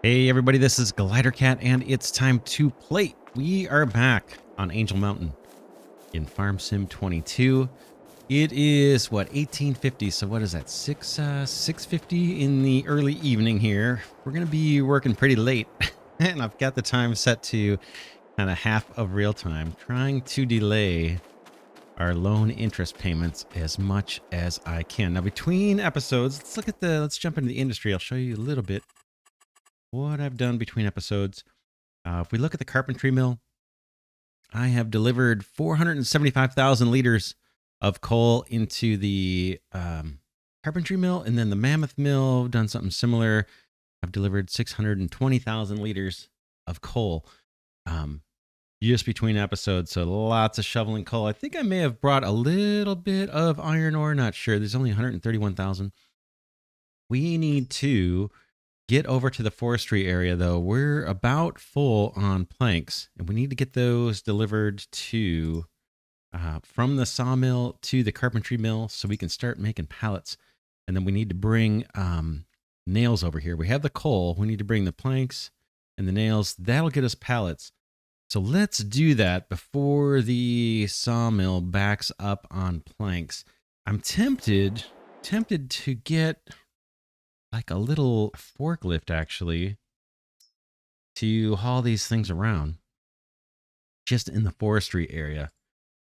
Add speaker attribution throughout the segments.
Speaker 1: Hey everybody, this is Glidercat and it's time to play. We are back on Angel Mountain in Farm Sim 22. It is what, 1850, so what is that, 6:50 in the early evening here. We're gonna be working pretty late and I've got the time set to kind of half of real time, trying to delay our loan interest payments as much as I can. Now between episodes, let's jump into the industry. I'll show you a little bit what I've done between episodes. If we look at the carpentry mill, I have delivered 475,000 liters of coal into the carpentry mill, and then the mammoth mill, done something similar. I've delivered 620,000 liters of coal just between episodes, so lots of shoveling coal. I think I may have brought a little bit of iron ore, not sure. There's only 131,000. We need to get over to the forestry area, though. We're about full on planks, and we need to get those delivered to from the sawmill to the carpentry mill so we can start making pallets. And then we need to bring nails over here. We have the coal. We need to bring the planks and the nails. That'll get us pallets. So let's do that before the sawmill backs up on planks. I'm tempted to get like a little forklift actually to haul these things around just in the forestry area.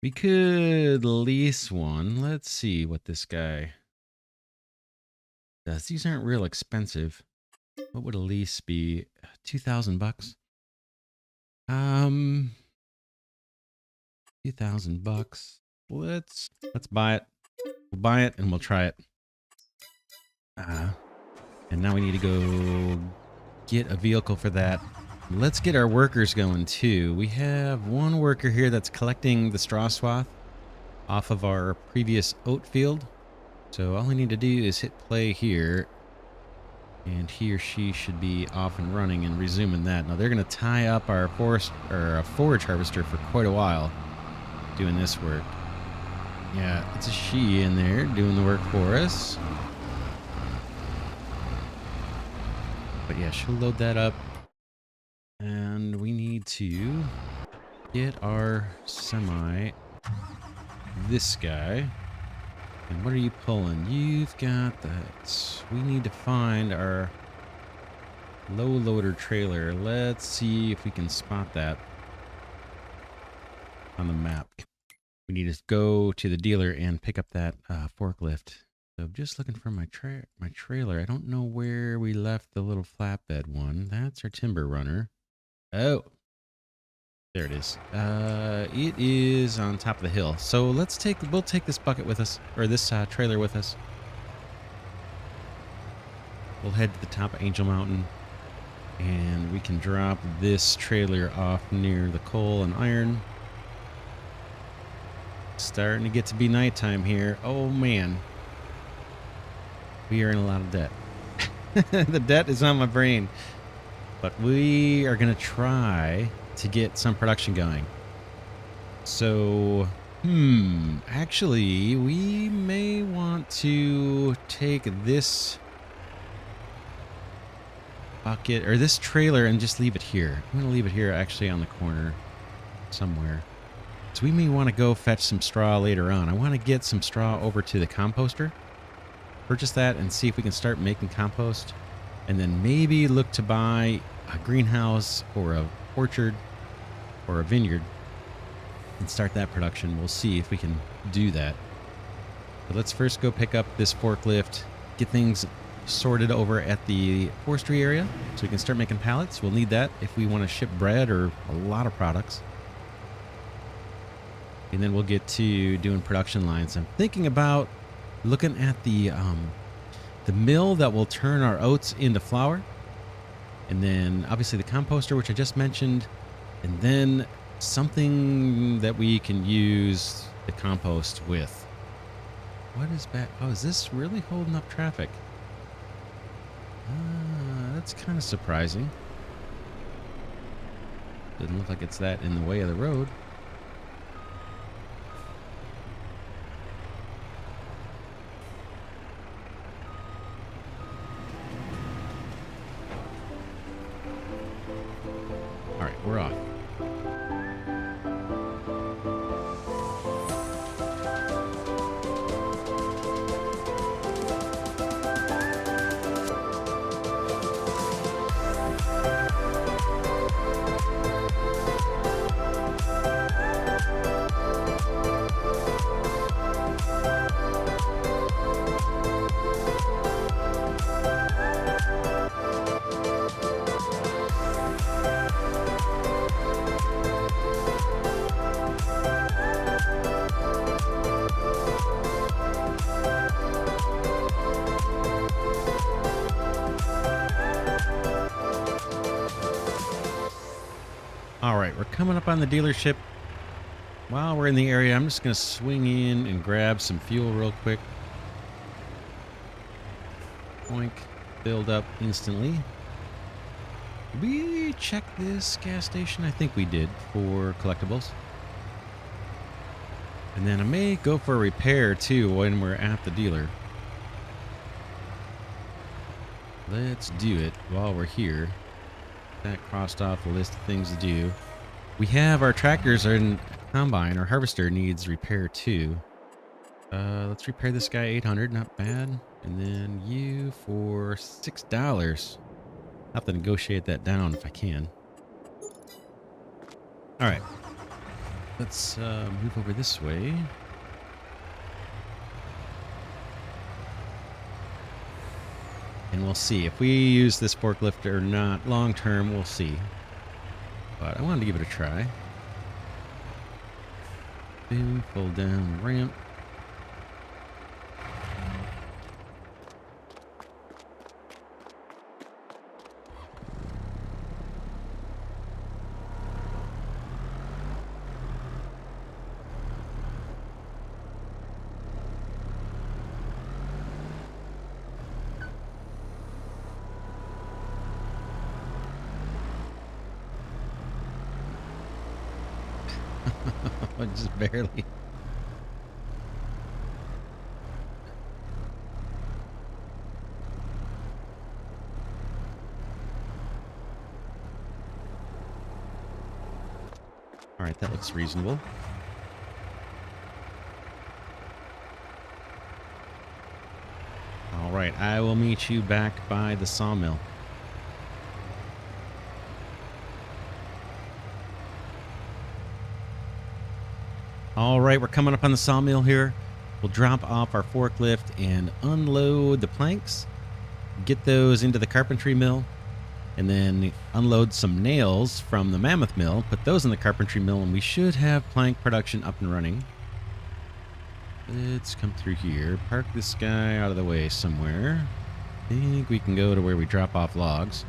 Speaker 1: We could lease one. Let's see what this guy does. These aren't real expensive. What would a lease be? $2,000. $2,000. Let's buy it. We'll buy it and we'll try it. And now we need to go get a vehicle for that. Let's get our workers going too. We have one worker here that's collecting the straw swath off of our previous oat field. So all we need to do is hit play here, and he or she should be off and running and resuming that. Now they're going to tie up our forage harvester for quite a while doing this work. Yeah, it's a she in there doing the work for us. But yeah, she'll load that up. And we need to get our semi, this guy. And what are you pulling? You've got that. We need to find our low loader trailer. Let's see if we can spot that on the map. We need to go to the dealer and pick up that forklift. So I'm just looking for my trailer. I don't know where we left the little flatbed one. That's our timber runner. Oh, there it is. It is on top of the hill. So we'll take this bucket with us, or this trailer with us. We'll head to the top of Angel Mountain, and we can drop this trailer off near the coal and iron. Starting to get to be nighttime here. Oh man. We are in a lot of debt. The debt is on my brain. But we are going to try to get some production going. So, actually, we may want to take this bucket, or this trailer, and just leave it here. I'm going to leave it here actually on the corner somewhere. So we may want to go fetch some straw later on. I want to get some straw over to the composter. Purchase that and see if we can start making compost, and then maybe look to buy a greenhouse or a orchard or a vineyard and start that production. We'll see if we can do that. But let's first go pick up this forklift, get things sorted over at the forestry area so we can start making pallets. We'll need that if we want to ship bread or a lot of products. And then we'll get to doing production lines. I'm thinking about looking at the mill that will turn our oats into flour, and then obviously the composter, which I just mentioned, and then something that we can use the compost with. What is back? Oh, is this really holding up traffic? That's kind of surprising. Doesn't look like it's that in the way of the road. we're off. All right, we're coming up on the dealership. While we're in the area, I'm just going to swing in and grab some fuel real quick. Boink, build up instantly. Did we check this gas station? I think we did for collectibles. And then I may go for a repair too when we're at the dealer. Let's do it while we're here. That crossed off the list of things to do. We have our tractors in combine. Our harvester needs repair too. Let's repair this guy 800, not bad. And then you for $6. I'll have to negotiate that down if I can. All right, let's move over this way. And we'll see if we use this forklift or not long term. We'll see. But I wanted to give it a try. Boom, pull down the ramp. Just barely. All right, that looks reasonable. All right, I will meet you back by the sawmill. All right, we're coming up on the sawmill here. We'll drop off our forklift and unload the planks, get those into the carpentry mill, and then unload some nails from the mammoth mill, put those in the carpentry mill, and we should have plank production up and running. Let's come through here, park this guy out of the way somewhere. I think we can go to where we drop off logs.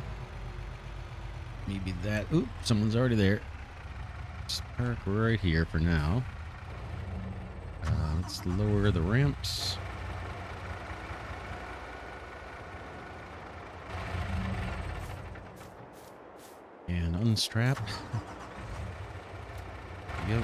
Speaker 1: Maybe that, oop, someone's already there. Just park right here for now. Let's lower the ramps. And unstrap. There we go.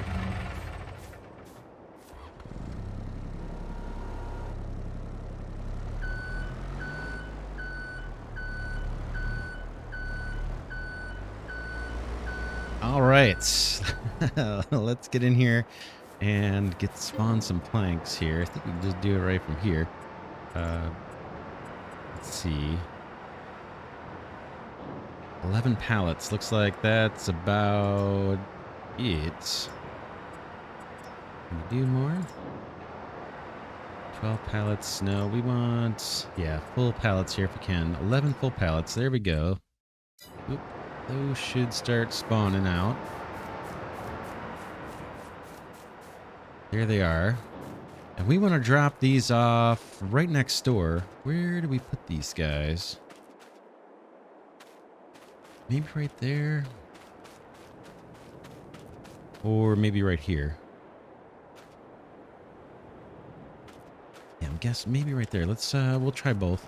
Speaker 1: All right. Let's get in here and spawn some planks here. I think we can just do it right from here. Let's see. 11 pallets. Looks like that's about it. Can we do more? 12 pallets. No, we want, yeah, full pallets here if we can. 11 full pallets. There we go. Oop. Those should start spawning out. There they are. And we want to drop these off right next door. Where do we put these guys? Maybe right there. Or maybe right here. Yeah, I'm guessing maybe right there. Let's we'll try both.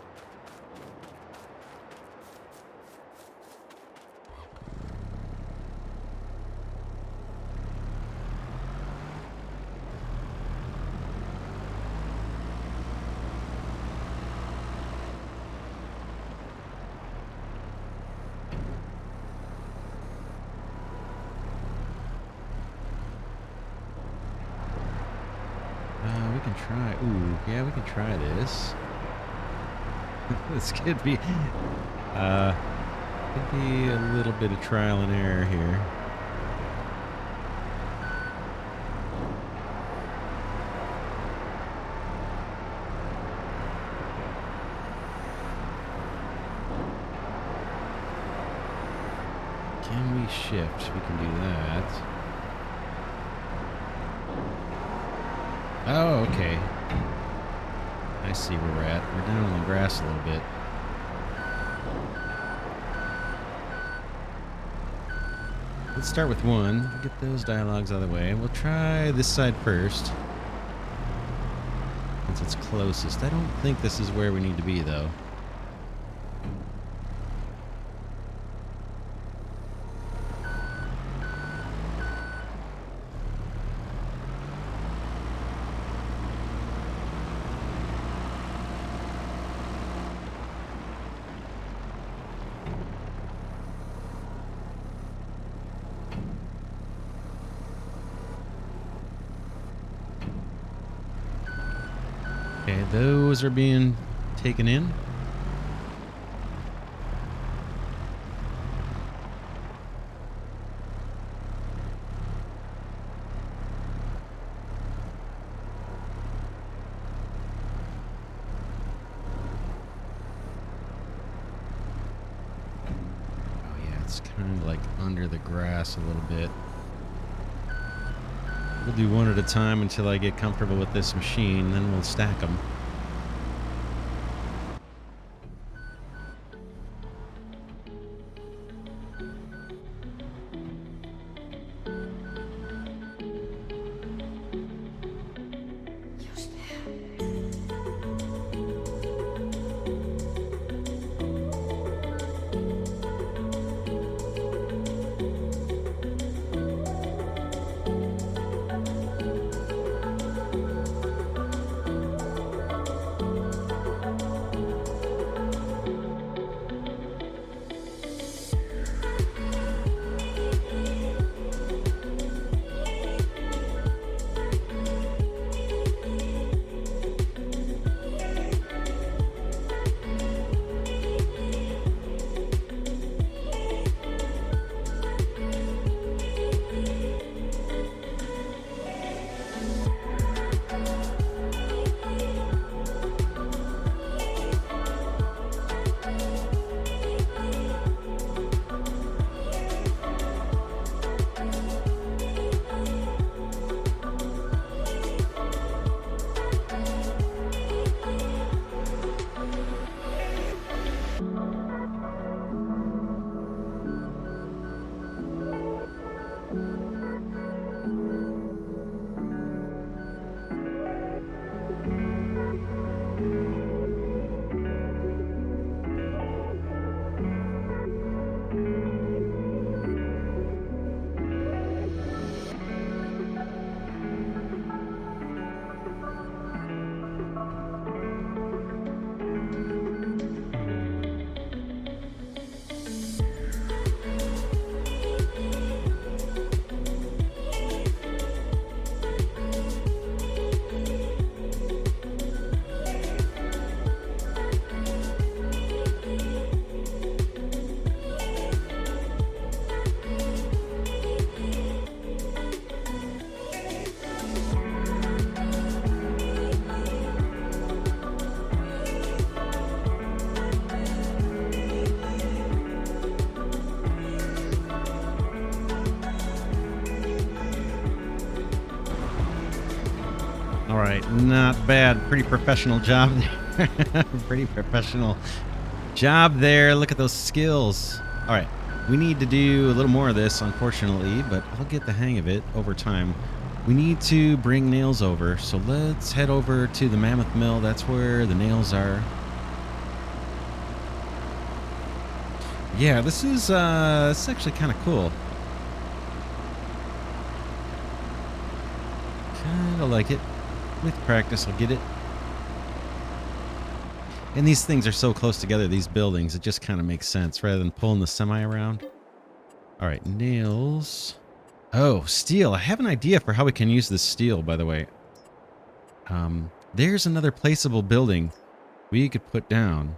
Speaker 1: try. Ooh, yeah, we can try this. This could be a little bit of trial and error here. Can we shift? We can do that. Oh, okay. I see where we're at. We're down on the grass a little bit. Let's start with one. Get those dialogues out of the way. We'll try this side first, since it's closest. I don't think this is where we need to be, though. Okay, those are being taken in. Oh yeah, it's kind of like under the grass a little bit. We'll do one at a time until I get comfortable with this machine, then we'll stack them. All right, not bad. Pretty professional job there. Pretty professional job there. Look at those skills. All right, we need to do a little more of this, unfortunately, but I'll get the hang of it over time. We need to bring nails over, so let's head over to the Mammoth Mill. That's where the nails are. Yeah, this is actually kind of cool. Kind of like it. With practice, I'll get it. And these things are so close together, these buildings, it just kind of makes sense rather than pulling the semi around. All right, nails. Oh, steel. I have an idea for how we can use this steel, by the way. there's another placeable building we could put down.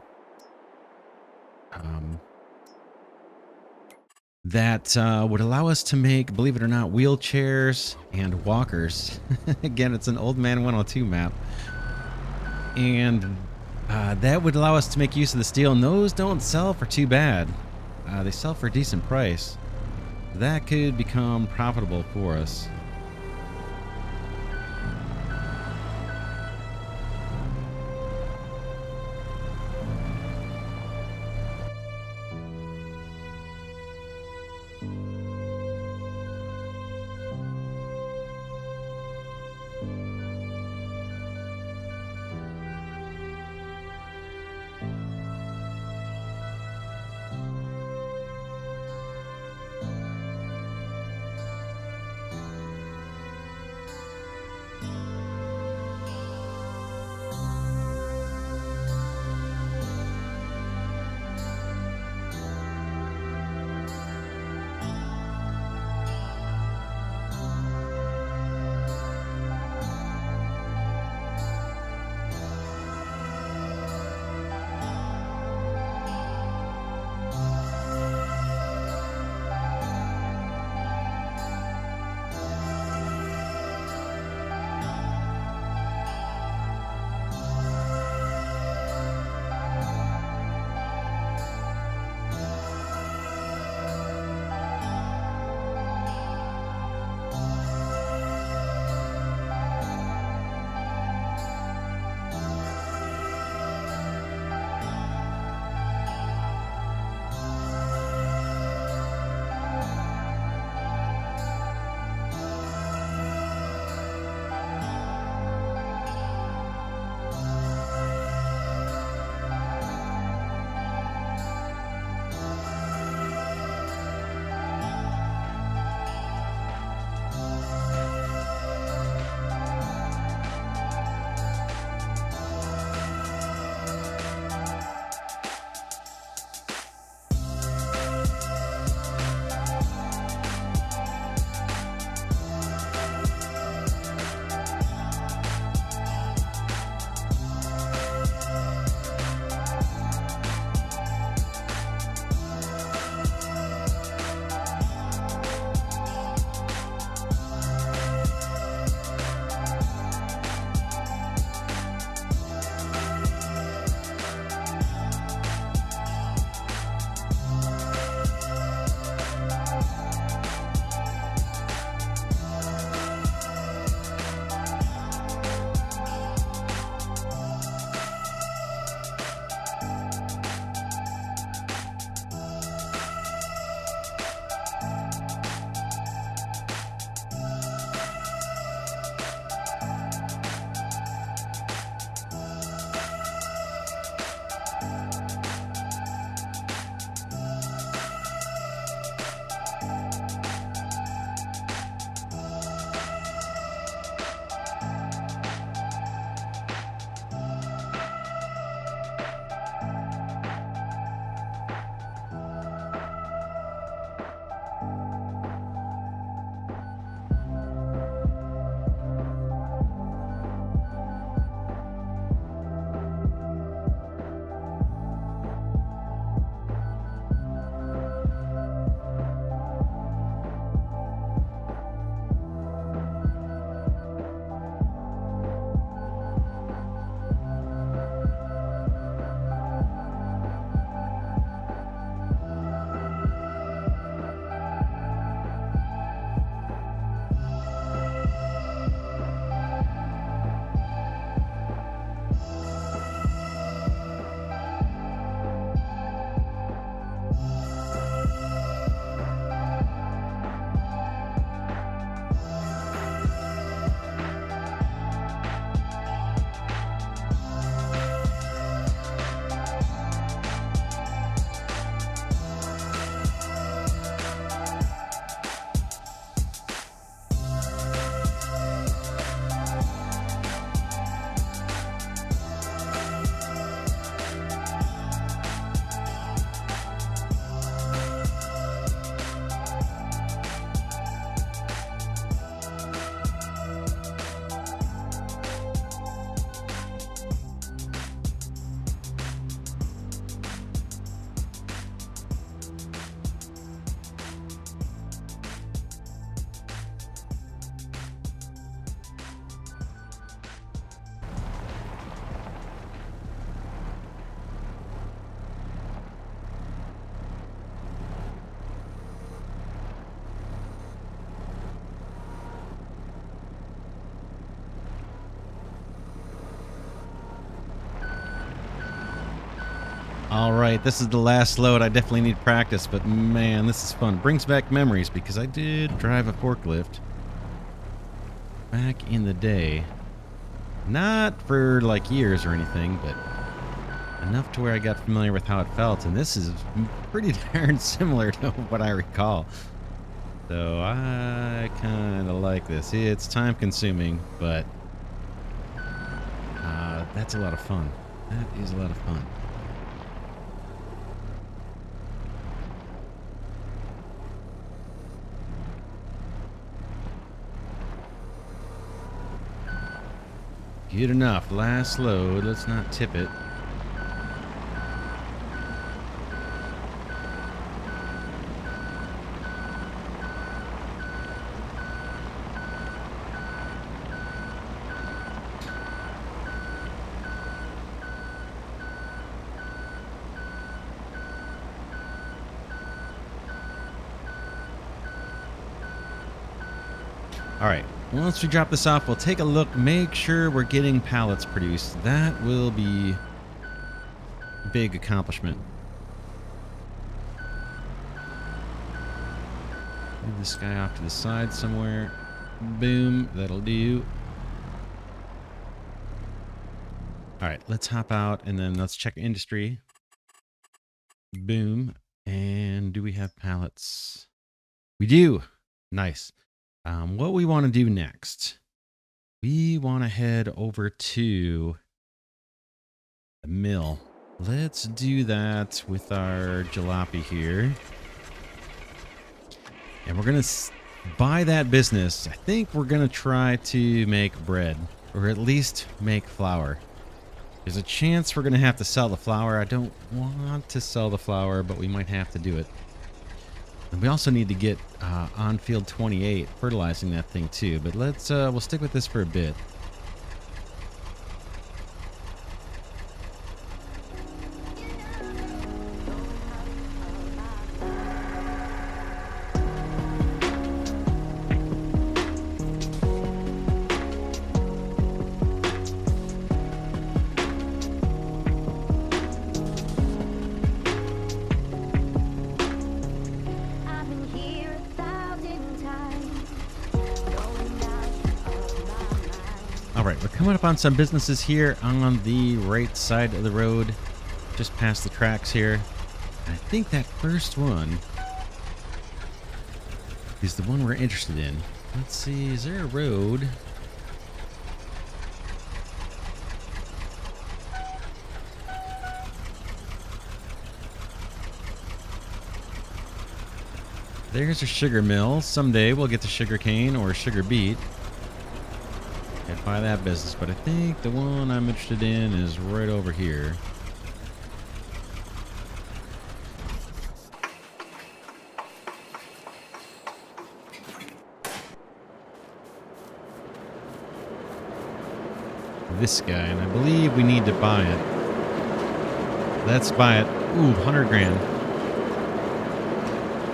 Speaker 1: That would allow us to make, believe it or not, wheelchairs and walkers. Again, it's an Old Man 102 map. And that would allow us to make use of the steel. And those don't sell for too bad. They sell for a decent price. That could become profitable for us. All right, this is the last load. I definitely need practice, but man, this is fun. Brings back memories because I did drive a forklift back in the day. Not for like years or anything, but enough to where I got familiar with how it felt. And this is pretty darn similar to what I recall. So I kind of like this. It's time consuming, but that's a lot of fun. That is a lot of fun. Good enough. Last load. Let's not tip it. All right. Once we drop this off, we'll take a look, make sure we're getting pallets produced. That will be a big accomplishment. Move this guy off to the side somewhere. Boom. That'll do. All right. Let's hop out and then let's check industry. Boom. And do we have pallets? We do. Nice. What we want to do next, we want to head over to the mill. Let's do that with our jalopy here. And we're going to buy that business. I think we're going to try to make bread, or at least make flour. There's a chance we're going to have to sell the flour. I don't want to sell the flour, but we might have to do it. And we also need to get on field 28 fertilizing that thing too, but let's we'll stick with this for a bit. All right, we're coming up on some businesses here on the right side of the road, just past the tracks here. I think that first one is the one we're interested in. Let's see, is there a road? There's a sugar mill. Someday we'll get to sugar cane or sugar beet. I'd buy that business, but I think the one I'm interested in is right over here. This guy, and I believe we need to buy it. Let's buy it. Ooh, 100 grand.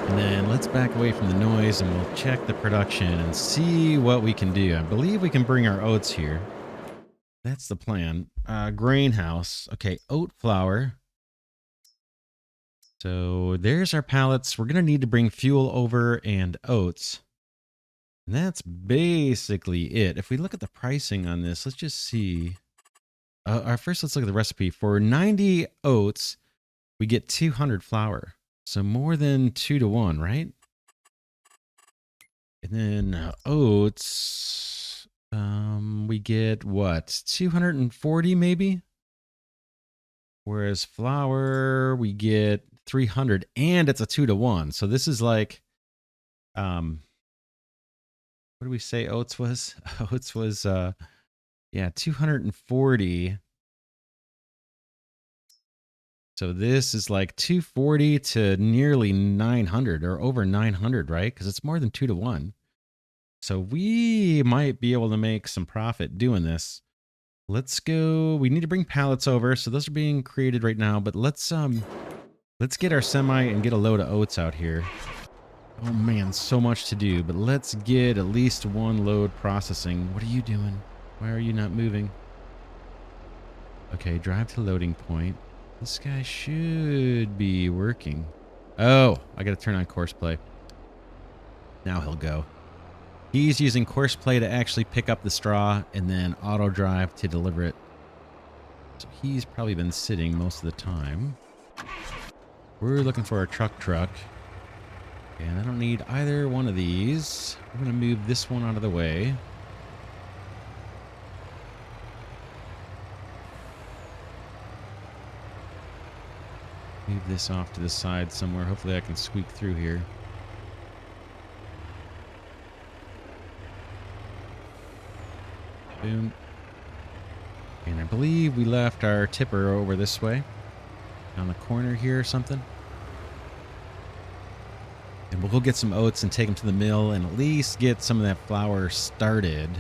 Speaker 1: And then let's back away from the noise and we'll check the production and see what we can do. I believe we can bring our oats here. That's the plan. Grain house. Okay, oat flour. So there's our pallets. We're going to need to bring fuel over and oats. And that's basically it. If we look at the pricing on this, let's just see. First, let's look at the recipe. For 90 oats, we get 200 flour. So more than 2 to 1, right? And then oats, we get what? 240 maybe? Whereas flour, we get 300 and it's a 2 to 1. So this is like, what did we say oats was? Oats was, yeah, 240. So this is like 240 to nearly 900 or over 900, right? Because it's more than 2 to 1. So we might be able to make some profit doing this. Let's go. We need to bring pallets over. So those are being created right now. But let's get our semi and get a load of oats out here. Oh man, so much to do. But let's get at least one load processing. What are you doing? Why are you not moving? Okay, drive to loading point. This guy should be working. Oh, I got to turn on course play. Now he'll go. He's using course play to actually pick up the straw and then auto drive to deliver it. So he's probably been sitting most of the time. We're looking for a truck. And I don't need either one of these. I'm going to move this one out of the way. Move this off to the side somewhere. Hopefully I can squeak through here. Boom. And I believe we left our tipper over this way. On the corner here or something. And we'll go get some oats and take them to the mill and at least get some of that flour started.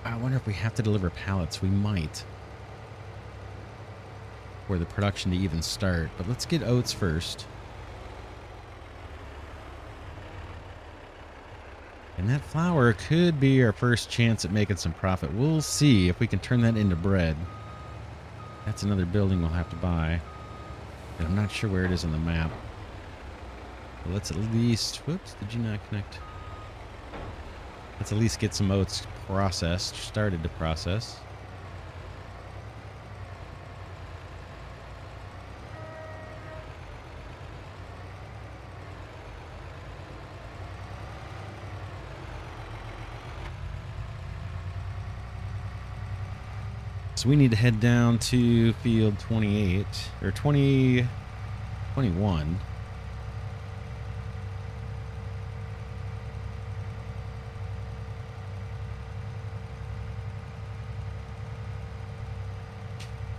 Speaker 1: I wonder if we have to deliver pallets. We might. For the production to even start. But let's get oats first. And that flour could be our first chance at making some profit. We'll see if we can turn that into bread. That's another building we'll have to buy. And I'm not sure where it is on the map. But let's at least... Whoops, did you not connect? Let's at least get some oats processed. Started to process. So we need to head down to field 28 or 21.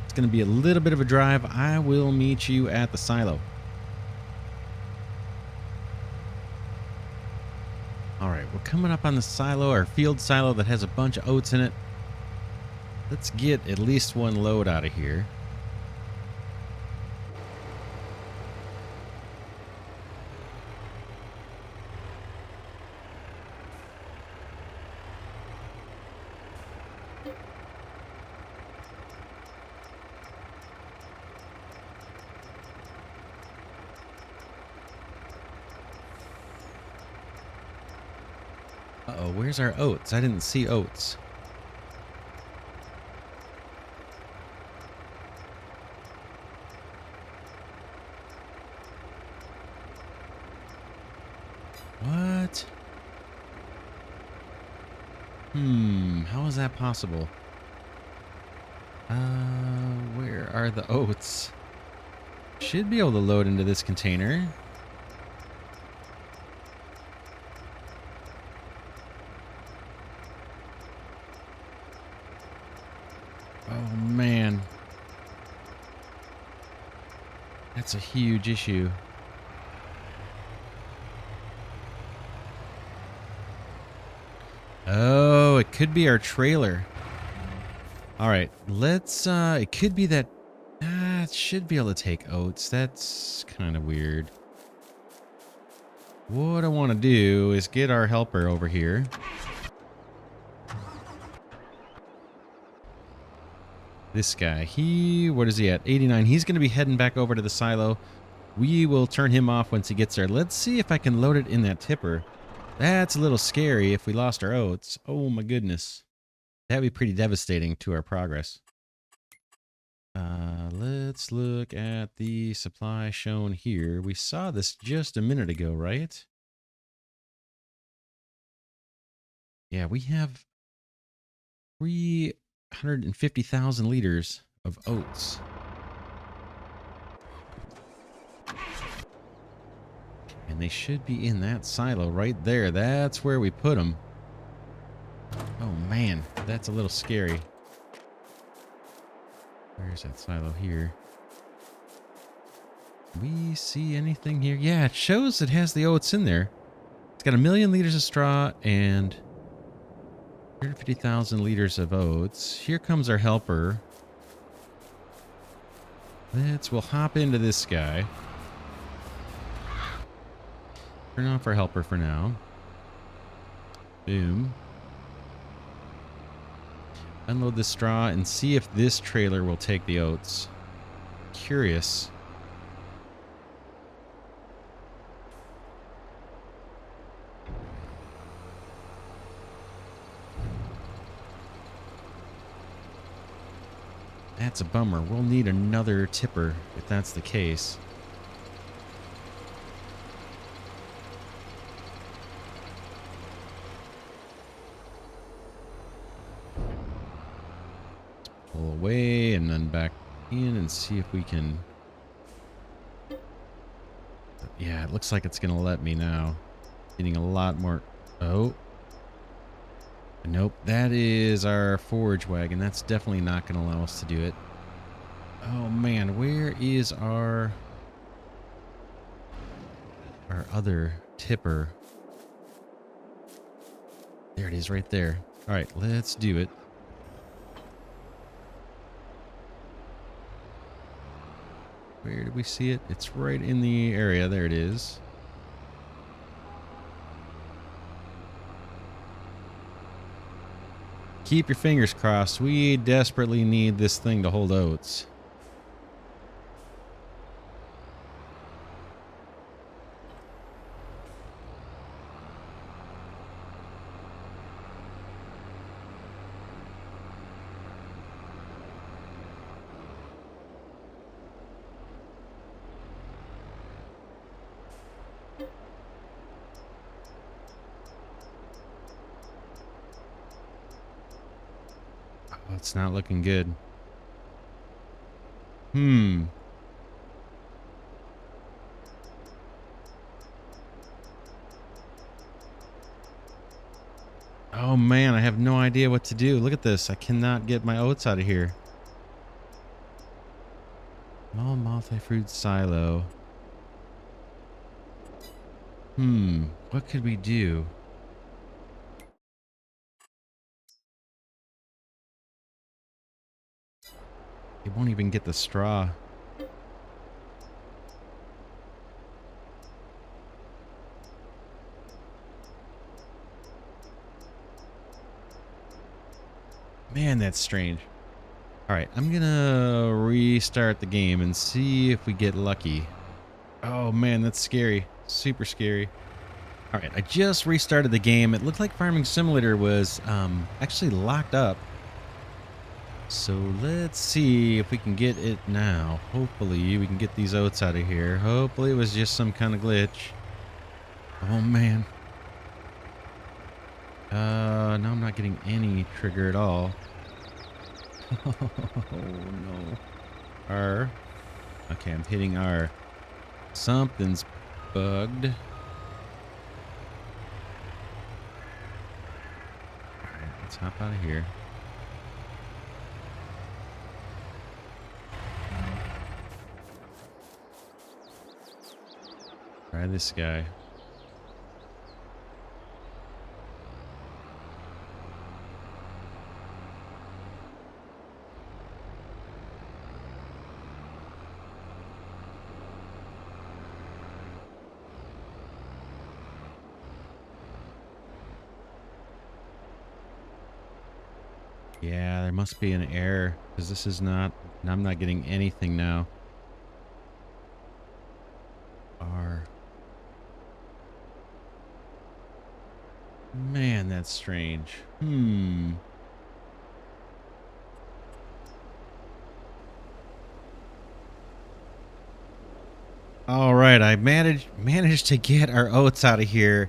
Speaker 1: It's going to be a little bit of a drive. I will meet you at the silo. All right, we're coming up on the silo, our field silo that has a bunch of oats in it. Let's get at least one load out of here. Uh-oh, where's our oats? I didn't see oats. What? How is that possible? Where are the oats? Should be able to load into this container. Oh man. That's a huge issue. Oh, it could be our trailer. All right, let's, it could be that, it should be able to take oats. That's kind of weird. What I want to do is get our helper over here. This guy, what is he at? 89. He's going to be heading back over to the silo. We will turn him off once he gets there. Let's see if I can load it in that tipper. That's a little scary if we lost our oats. Oh my goodness. That'd be pretty devastating to our progress. Let's look at the supply shown here. We saw this just a minute ago, right? Yeah, we have 350,000 liters of oats. And they should be in that silo right there. That's where we put them. Oh man, that's a little scary. Where's that silo here? We see anything here? Yeah, it shows it has the oats in there. It's got 1 million liters of straw and 150,000 liters of oats. Here comes our helper. We'll hop into this guy. Turn off our helper for now. Boom. Unload the straw and see if this trailer will take the oats. curious. That's a bummer. We'll need another tipper if that's the case. Pull away and then back in and see if we can... Yeah, it looks like it's going to let me now. Getting a lot more... Oh. Nope, that is our forage wagon. That's definitely not going to allow us to do it. Oh man, where is our other tipper? There it is right there. All right, let's do it. Where did we see it? It's right in the area. There it is. Keep your fingers crossed. We desperately need this thing to hold oats. Oh, it's not looking good. Oh man, I have no idea what to do. Look at this. I cannot get my oats out of here. Small multi-fruit silo. What could we do? It won't even get the straw. Man, that's strange. All right, I'm gonna restart the game and see if we get lucky. Oh man, that's scary. Super scary. All right, I just restarted the game. It looked like Farming Simulator was actually locked up. So let's see if we can get it now. Hopefully we can get these oats out of here. Hopefully it was just some kind of glitch. Oh man. No, I'm not getting any trigger at all. Oh no. R. Okay, I'm hitting R. Something's bugged. Alright, let's hop out of here. Try this guy. Yeah, there must be an error because this is not... I'm not getting anything now. R. Man, that's strange. All right, I managed to get our oats out of here.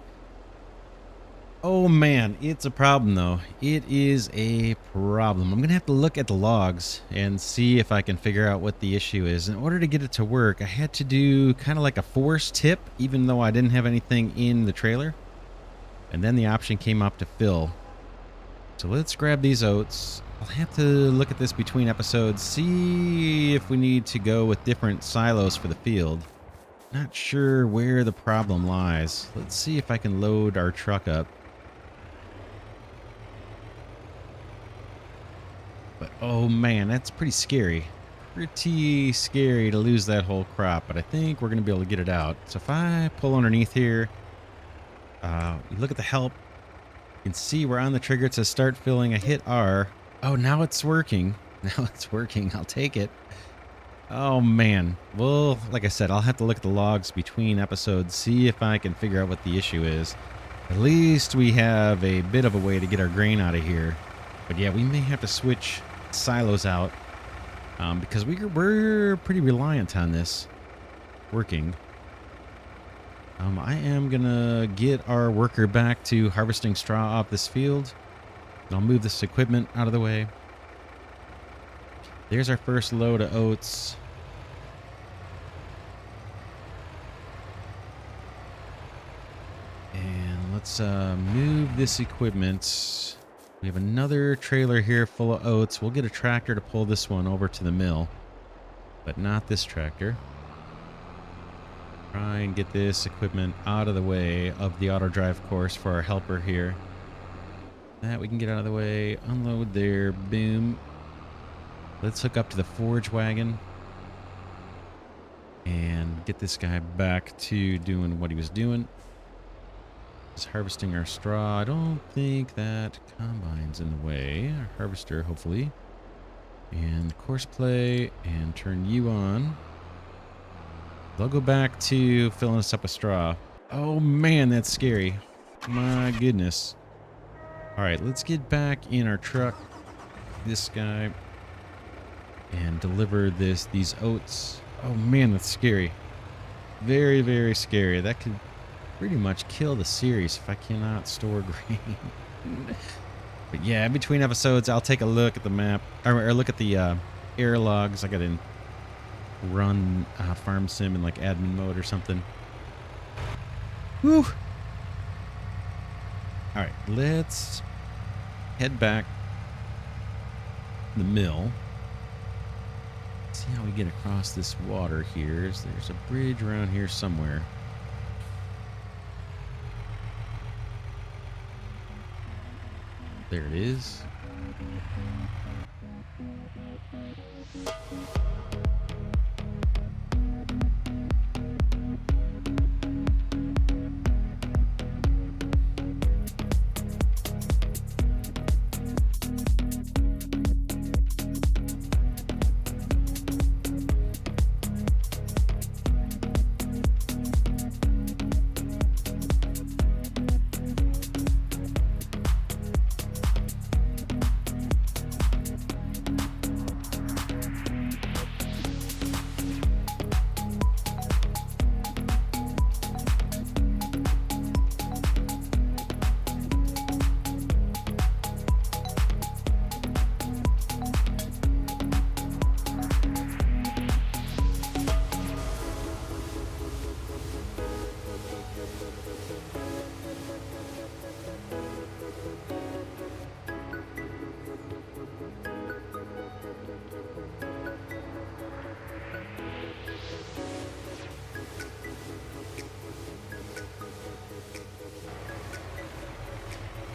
Speaker 1: Oh man, it's a problem though. It is a problem. I'm gonna have to look at the logs and see if I can figure out what the issue is. In order to get it to work, I had to do kind of like a force tip, even though I didn't have anything in the trailer. And then the option came up to fill. So let's grab these oats. I'll have to look at this between episodes, see if we need to go with different silos for the field. Not sure where the problem lies. Let's see if I can load our truck up. But oh man, that's pretty scary. Pretty scary to lose that whole crop, but I think we're going to be able to get it out. So if I pull underneath here, you look at the help, you can see we're on the trigger. It says start filling. I hit R. Oh, now it's working. Now it's working. I'll take it. Oh man. Well, like I said, I'll have to look at the logs between episodes, see if I can figure out what the issue is. At least we have a bit of a way to get our grain out of here. But yeah, we may have to switch silos out because we're pretty reliant on this working. I am gonna get our worker back to harvesting straw off this field. And I'll move this equipment out of the way. There's our first load of oats. And let's move this equipment. We have another trailer here full of oats. We'll get a tractor to pull this one over to the mill, but not this tractor. Try and get this equipment out of the way of the auto drive course for our helper here. That we can get out of the way. Unload there. Boom. Let's hook up to the forge wagon and get this guy back to doing what he was doing. Just harvesting our straw. I don't think that combine's in the way. Our harvester, hopefully. And course play and turn you on. They'll go back to filling us up with straw. Oh man, that's scary. My goodness. All right, let's get back in our truck. This guy. And deliver these oats. Oh man, that's scary. Very, very scary. That could pretty much kill the series if I cannot store grain. But yeah, in between episodes, I'll take a look at the map, or look at the error logs. I gotta run Farm Sim in like admin mode or something. Whew. All right, let's head back to the mill. See how we get across this water here. There's a bridge around here somewhere. There it is.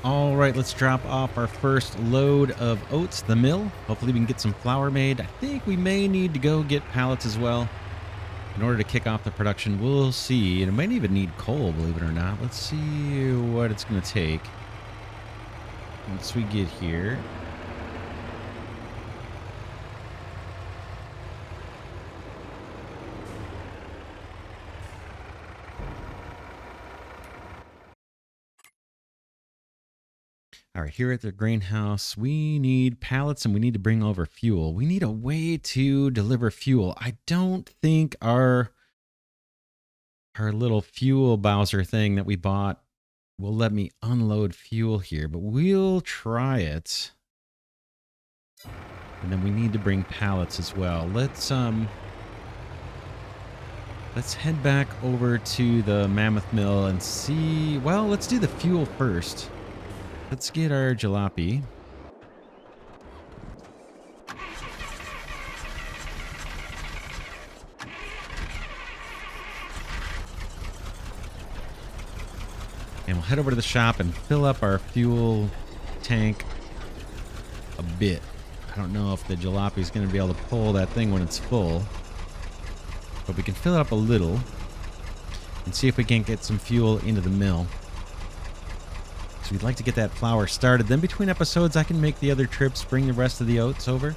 Speaker 1: All right, let's drop off our first load of oats at the mill. Hopefully we can get some flour made. I think we may need to go get pallets as well in order to kick off the production. We'll see. And it might even need coal, believe it or not. Let's see what it's going to take once we get here. All right, here at the greenhouse, we need pallets and we need to bring over fuel. We need a way to deliver fuel. I don't think our little fuel Bowser thing that we bought will let me unload fuel here, but we'll try it. And then we need to bring pallets as well. Let's head back over to the Mammoth Mill and see. Well, let's do the fuel first. Let's get our jalopy. And we'll head over to the shop and fill up our fuel tank a bit. I don't know if the jalopy is going to be able to pull that thing when it's full, but we can fill it up a little and see if we can't get some fuel into the mill. So we'd like to get that flour started. Then between episodes, I can make the other trips, bring the rest of the oats over.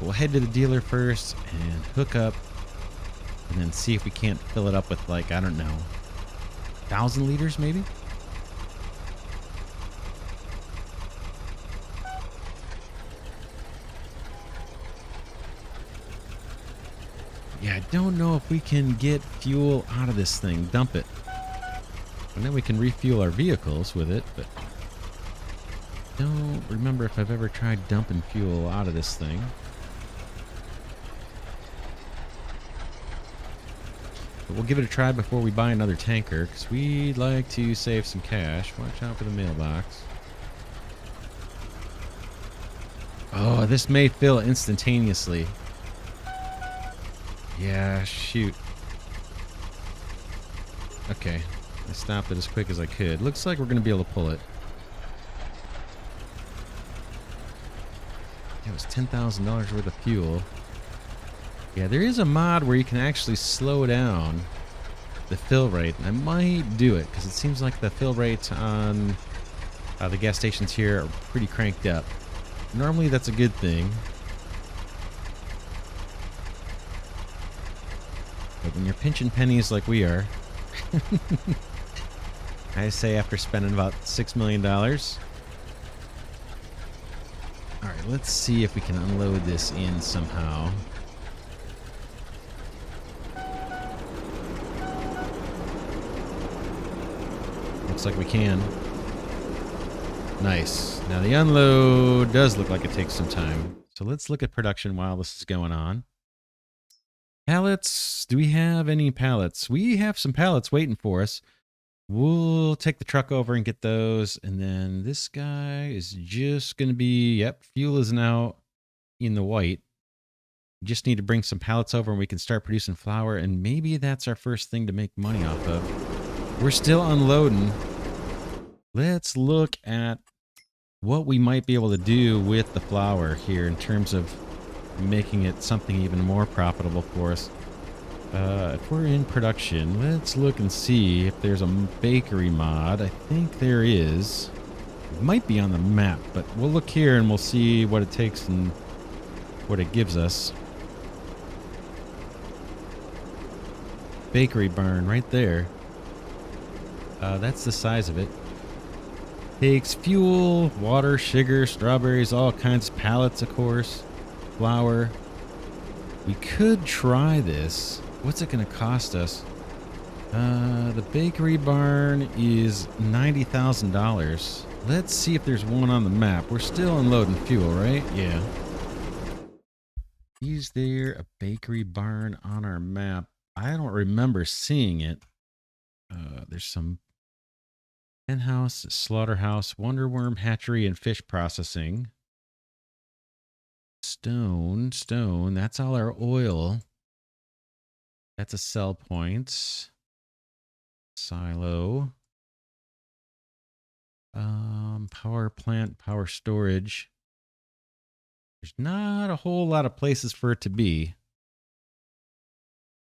Speaker 1: We'll head to the dealer first and hook up and then see if we can't fill it up with, like, I don't know, 1,000 liters maybe? Yeah, I don't know if we can get fuel out of this thing. Dump it. And then we can refuel our vehicles with it, but I don't remember if I've ever tried dumping fuel out of this thing. But we'll give it a try before we buy another tanker, because we'd like to save some cash. Watch out for the mailbox. Oh, this may fill instantaneously. Yeah, shoot. Okay, I stopped it as quick as I could. Looks like we're going to be able to pull it. It was $10,000 worth of fuel. Yeah, there is a mod where you can actually slow down the fill rate. And I might do it, because it seems like the fill rate on the gas stations here are pretty cranked up. Normally that's a good thing. But when you're pinching pennies like we are, I say after spending about $6 million. All right, let's see if we can unload this in somehow. Looks like we can. Nice. Now the unload does look like it takes some time. So let's look at production while this is going on. Pallets. Do we have any pallets? We have some pallets waiting for us. We'll take the truck over and get those. And then this guy is just going to be, yep, fuel is now in the white. We just need to bring some pallets over and we can start producing flour. And maybe that's our first thing to make money off of. We're still unloading. Let's look at what we might be able to do with the flour here in terms of making it something even more profitable for us. If we're in production, let's look and see if there's a bakery mod. I think there is. It might be on the map, but we'll look here and we'll see what it takes and what it gives us. Bakery barn right there. That's the size of it. Takes fuel, water, sugar, strawberries, all kinds of pallets, of course. Flour. We could try this. What's it going to cost us? The bakery barn is $90,000. Let's see if there's one on the map. We're still unloading fuel, right? Yeah. Is there a bakery barn on our map? I don't remember seeing it. There's some henhouse, slaughterhouse, wonderworm hatchery, and fish processing. Stone. That's all our oil. That's a sell point. Silo. Power plant, power storage. There's not a whole lot of places for it to be.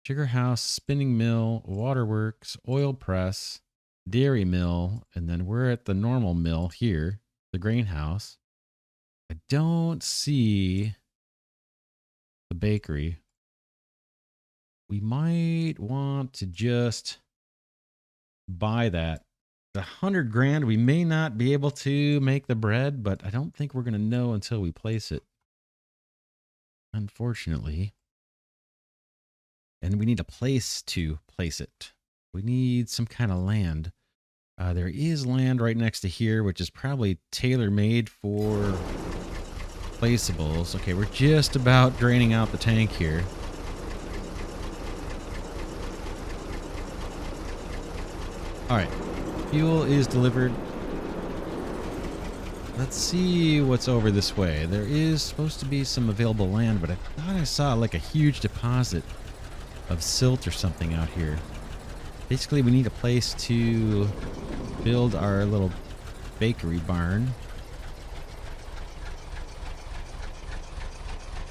Speaker 1: Sugar house, spinning mill, waterworks, oil press, dairy mill, and then we're at the normal mill here, the grain house. I don't see the bakery. We might want to just buy that. The 100 grand, we may not be able to make the bread, but I don't think we're going to know until we place it. Unfortunately. And we need a place to place it. We need some kind of land. There is land right next to here, which is probably tailor-made for placeables. Okay, we're just about draining out the tank here. All right, fuel is delivered. Let's see what's over this way. There is supposed to be some available land, but I thought I saw like a huge deposit of silt or something out here. Basically, we need a place to build our little bakery barn.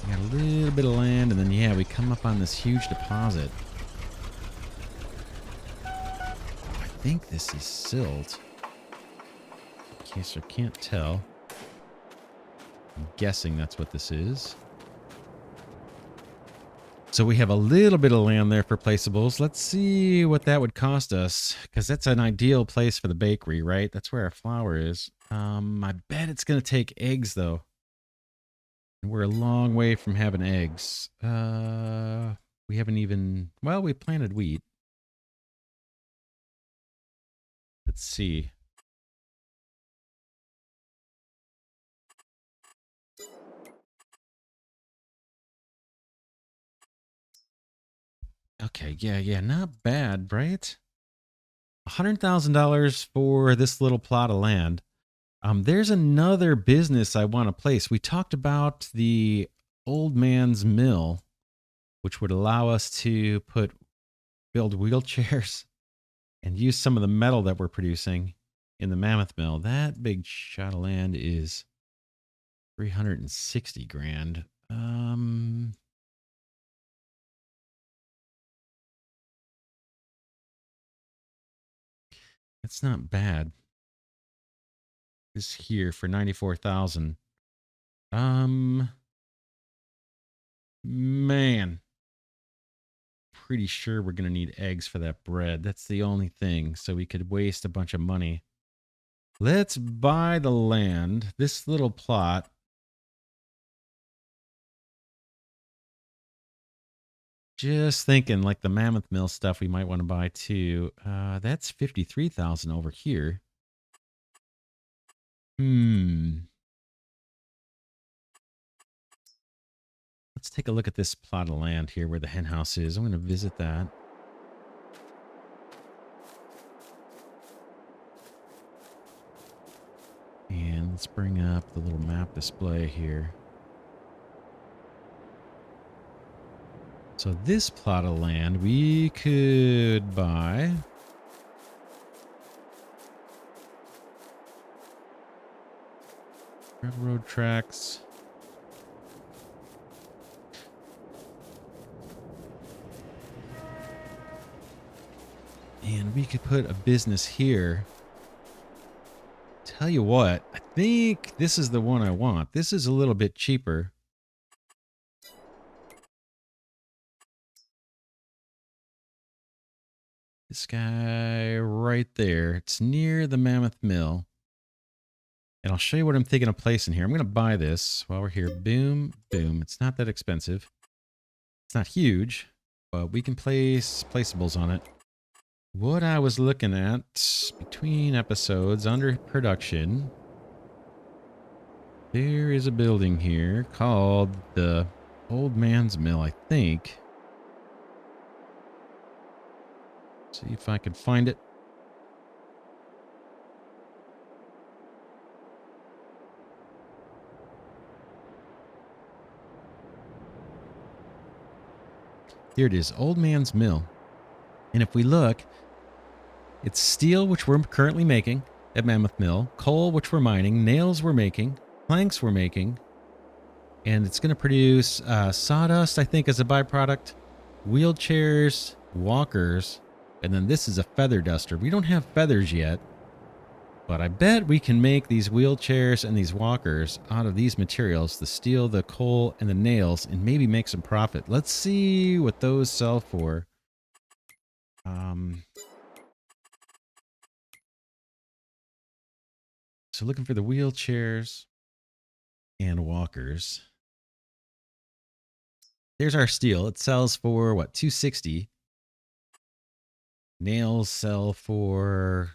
Speaker 1: We got a little bit of land, and then, yeah, we come up on this huge deposit. I think this is silt. In case I can't tell. I'm guessing that's what this is. So we have a little bit of land there for placeables. Let's see what that would cost us, because that's an ideal place for the bakery, right? That's where our flour is. I bet it's going to take eggs, though. And we're a long way from having eggs. We haven't even... Well, we planted wheat. Let's see. Okay, yeah, not bad, right? $100,000 for this little plot of land. There's another business I want to place. We talked about the old man's mill, which would allow us to build wheelchairs and use some of the metal that we're producing in the mammoth mill. That big shot of land is 360 grand. It's not bad. This here for 94,000. Man, pretty sure we're going to need eggs for that bread. That's the only thing. So we could waste a bunch of money. Let's buy the land. This little plot. Just thinking like the mammoth mill stuff we might want to buy too. That's 53,000 over here. Let's take a look at this plot of land here where the hen house is. I'm going to visit that. And let's bring up the little map display here. So this plot of land we could buy. Railroad tracks. And we could put a business here. Tell you what, I think this is the one I want. This is a little bit cheaper. This guy right there. It's near the mammoth mill. And I'll show you what I'm thinking of placing here. I'm going to buy this while we're here. Boom, boom. It's not that expensive. It's not huge, but we can place placeables on it. What I was looking at between episodes under production, there is a building here called the Old Man's Mill, I think. See if I can find it. Here it is, Old Man's Mill. And if we look, it's steel, which we're currently making at Mammoth Mill, coal, which we're mining, nails we're making, planks we're making, and it's going to produce sawdust, I think, as a byproduct, wheelchairs, walkers, and then this is a feather duster. We don't have feathers yet, but I bet we can make these wheelchairs and these walkers out of these materials, the steel, the coal, and the nails, and maybe make some profit. Let's see what those sell for. So looking for the wheelchairs and walkers. There's our steel. It sells for what, 260. Nails sell for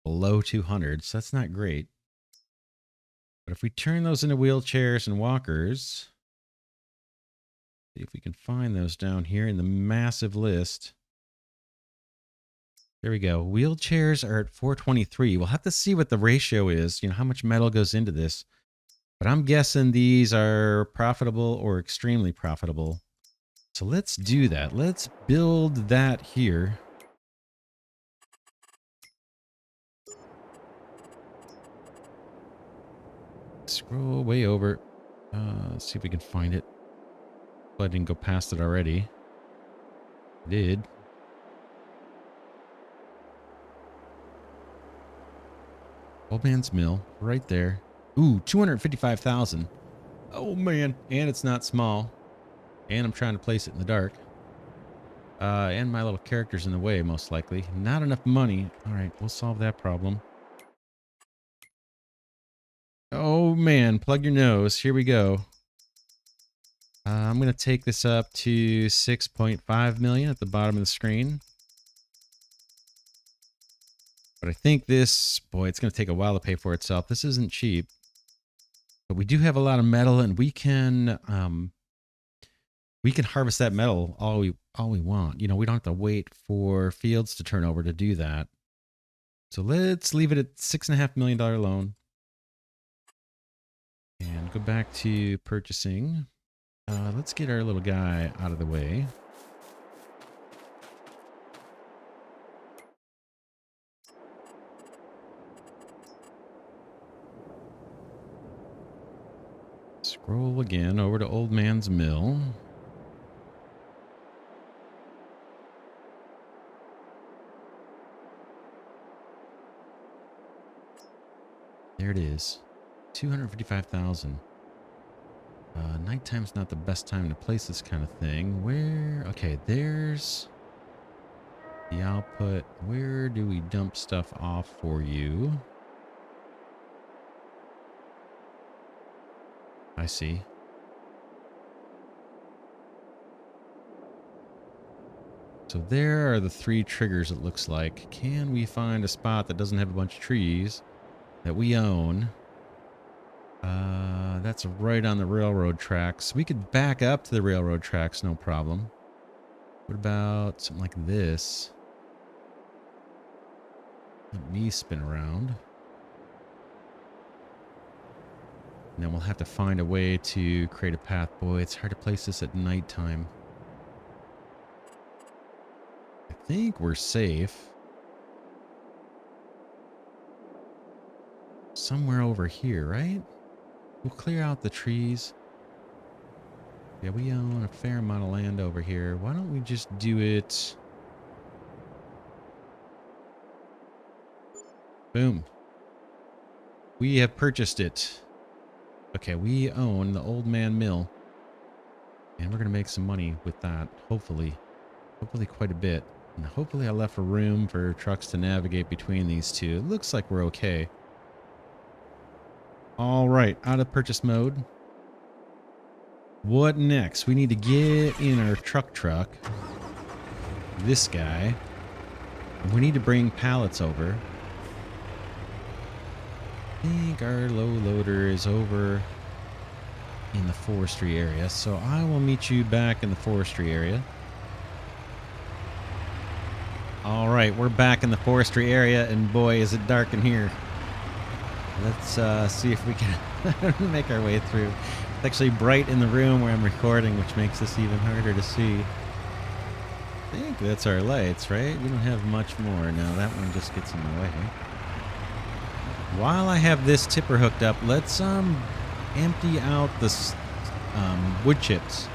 Speaker 1: below 200, so that's not great. But if we turn those into wheelchairs and walkers, see if we can find those down here in the massive list. There we go. Wheelchairs are at 423. We'll have to see what the ratio is, you know, how much metal goes into this. But I'm guessing these are profitable or extremely profitable. So let's do that. Let's build that here. Scroll way over. Let's see if we can find it. Well, I didn't go past it already. I did. Old Man's Mill, right there. Ooh, 255,000. Oh man, and it's not small. And I'm trying to place it in the dark. And my little character's in the way, most likely. Not enough money. All right, we'll solve that problem. Oh, man. Plug your nose. Here we go. I'm going to take this up to 6.5 million at the bottom of the screen. But I think this, boy, it's going to take a while to pay for itself. This isn't cheap. But we do have a lot of metal, and we can harvest that metal all we want. You know, we don't have to wait for fields to turn over to do that. So let's leave it at $6.5 million loan. And go back to purchasing. Let's get our little guy out of the way. Scroll again over to Old Man's Mill. There it is. 255,000. Nighttime's not the best time to place this kind of thing. Where? Okay, there's the output. Where do we dump stuff off for you? I see. So there are the 3 triggers, it looks like. Can we find a spot that doesn't have a bunch of trees that we own? That's right on the railroad tracks. We could back up to the railroad tracks, no problem. What about something like this? Let me spin around. And then we'll have to find a way to create a path. Boy, it's hard to place this at nighttime. I think we're safe. Somewhere over here, right? We'll clear out the trees. Yeah, we own a fair amount of land over here. Why don't we just do it? Boom. We have purchased it. Okay, we own the Old Man Mill. And we're going to make some money with that, hopefully. Hopefully quite a bit. And hopefully I left room for trucks to navigate between these two. It looks like we're okay. All right, out of purchase mode. What next? We need to get in our truck. This guy. We need to bring pallets over. I think our low loader is over in the forestry area. So I will meet you back in the forestry area. All right, we're back in the forestry area, and boy, is it dark in here. Let's see if we can make our way through. It's actually bright in the room where I'm recording, which makes this even harder to see. I think that's our lights, right? We don't have much more. No, that one just gets in the way. While I have this tipper hooked up, let's empty out the wood chips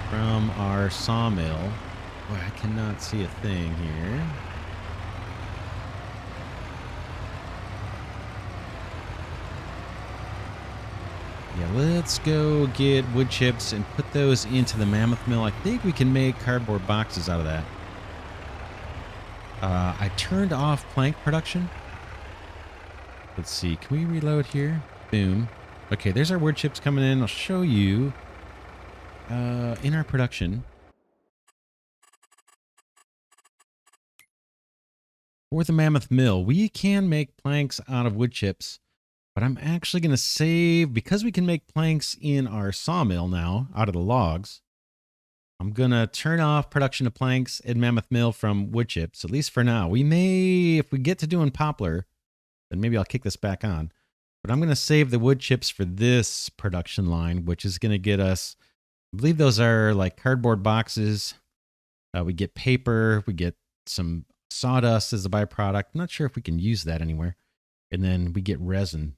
Speaker 1: from our sawmill. Boy, I cannot see a thing here. Yeah, let's go get wood chips and put those into the mammoth mill. I think we can make cardboard boxes out of that. I turned off plank production. Let's see. Can we reload here? Boom. Okay, there's our wood chips coming in. I'll show you in our production. For the mammoth mill, we can make planks out of wood chips. But I'm actually going to save, because we can make planks in our sawmill now, out of the logs. I'm going to turn off production of planks in Mammoth Mill from wood chips, at least for now. We may, if we get to doing poplar, then maybe I'll kick this back on. But I'm going to save the wood chips for this production line, which is going to get us, I believe those are like cardboard boxes. We get paper, we get some sawdust as a byproduct. I'm not sure if we can use that anywhere. And then we get resin.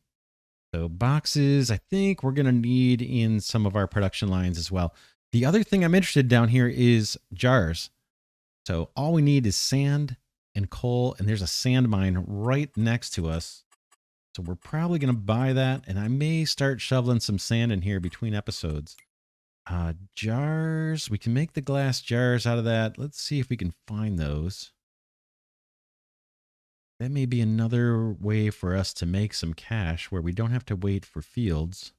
Speaker 1: So boxes, I think we're going to need in some of our production lines as well. The other thing I'm interested down here is jars. So all we need is sand and coal, and there's a sand mine right next to us. So we're probably going to buy that, and I may start shoveling some sand in here between episodes. Jars. We can make the glass jars out of that. Let's see if we can find those. That may be another way for us to make some cash where we don't have to wait for fields.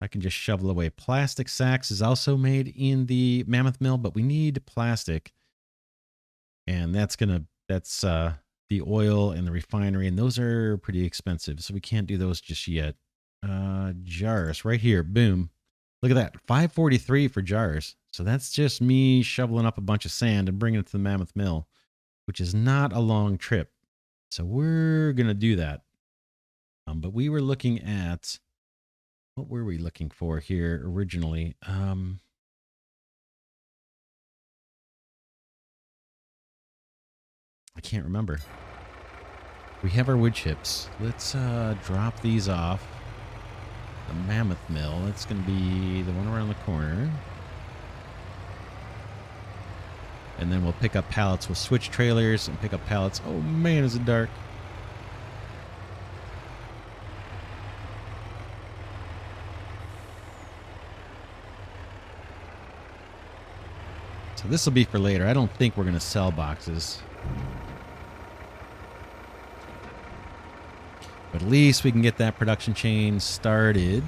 Speaker 1: I can just shovel away. Plastic sacks is also made in the mammoth mill, but we need plastic. And that's the oil and the refinery, and those are pretty expensive, so we can't do those just yet. Jars right here. Boom. Look at that. 543 for jars. So that's just me shoveling up a bunch of sand and bringing it to the mammoth mill, which is not a long trip. So we're going to do that. But we were looking at, what were we looking for here originally? I can't remember. We have our wood chips. Let's drop these off. The mammoth mill. That's going to be the one around the corner. And then we'll pick up pallets. We'll switch trailers and pick up pallets. Oh man, is it dark. So this will be for later. I don't think we're going to sell boxes. But at least we can get that production chain started.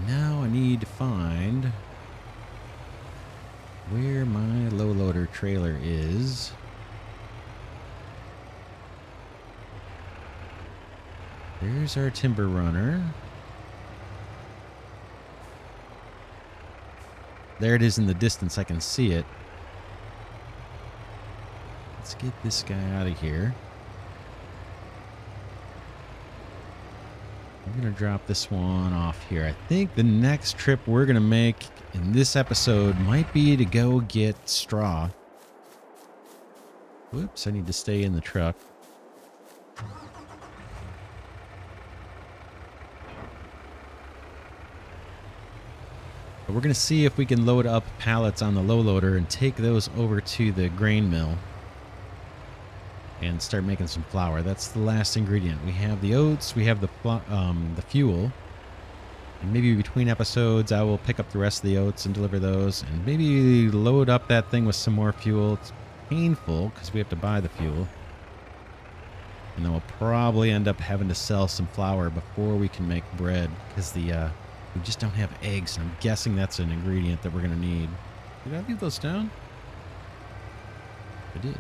Speaker 1: Now I need to find where my low loader trailer is. There's our timber runner. There it is in the distance. I can see it. Let's get this guy out of here. I'm going to drop this one off here. I think the next trip we're going to make in this episode might be to go get straw. Whoops, I need to stay in the truck. But we're going to see if we can load up pallets on the low loader and take those over to the grain mill and start making some flour. That's the last ingredient. We have the oats, we have the fuel, and maybe between episodes I will pick up the rest of the oats and deliver those, and maybe load up that thing with some more fuel. It's painful because we have to buy the fuel, and then we'll probably end up having to sell some flour before we can make bread because we just don't have eggs, and I'm guessing that's an ingredient that we're going to need. Did I leave those down? I did.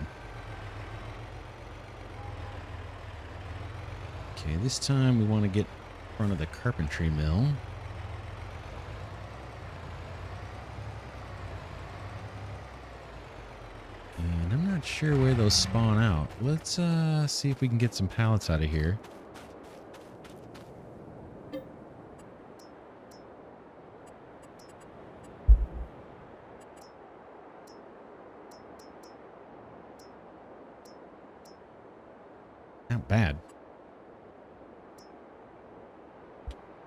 Speaker 1: Okay, this time we want to get in front of the carpentry mill. And I'm not sure where those spawn out. Let's see if we can get some pallets out of here. Not bad.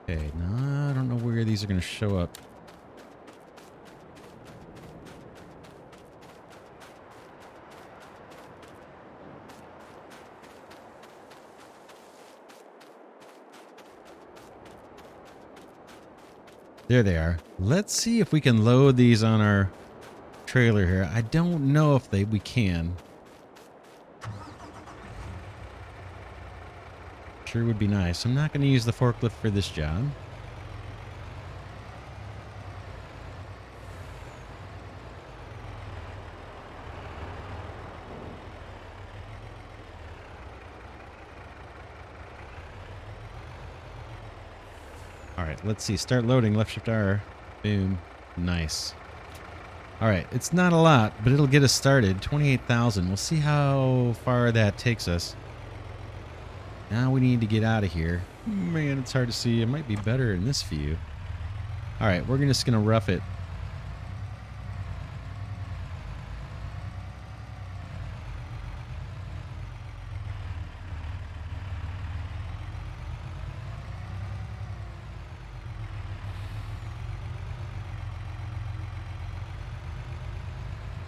Speaker 1: Okay, no, I don't know where these are going to show up. There they are. Let's see if we can load these on our trailer here. I don't know if we can. Sure would be nice. I'm not going to use the forklift for this job. All right, let's see. Start loading. Left shift R. Boom. Nice. All right, it's not a lot, but it'll get us started. 28,000. We'll see how far that takes us. Now we need to get out of here. Man, it's hard to see. It might be better in this view. All right, we're just going to rough it.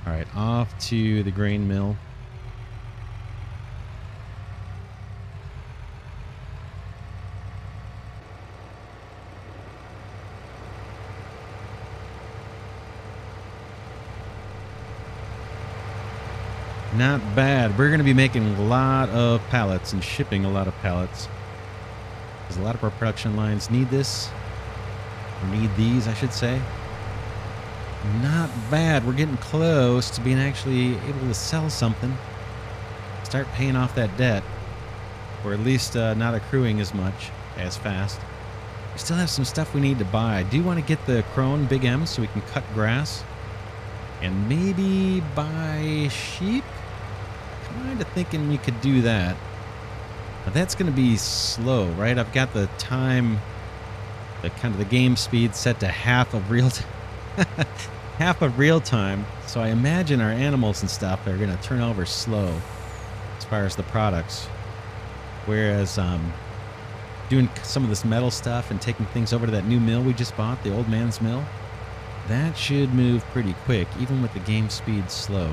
Speaker 1: All right, off to the grain mill. Not bad. We're going to be making a lot of pallets and shipping a lot of pallets. Because a lot of our production lines need this. Or need these, I should say. Not bad. We're getting close to being actually able to sell something. Start paying off that debt. Or at least not accruing as much, as fast. We still have some stuff we need to buy. I do want to get the Krone Big M so we can cut grass. And maybe buy sheep? Kind of thinking we could do that. But that's going to be slow, right? I've got the time, the kind of the game speed set to half of real time. Half of real time. So I imagine our animals and stuff are going to turn over slow as far as the products. Whereas doing some of this metal stuff and taking things over to that new mill we just bought, the old man's mill, that should move pretty quick, even with the game speed slow.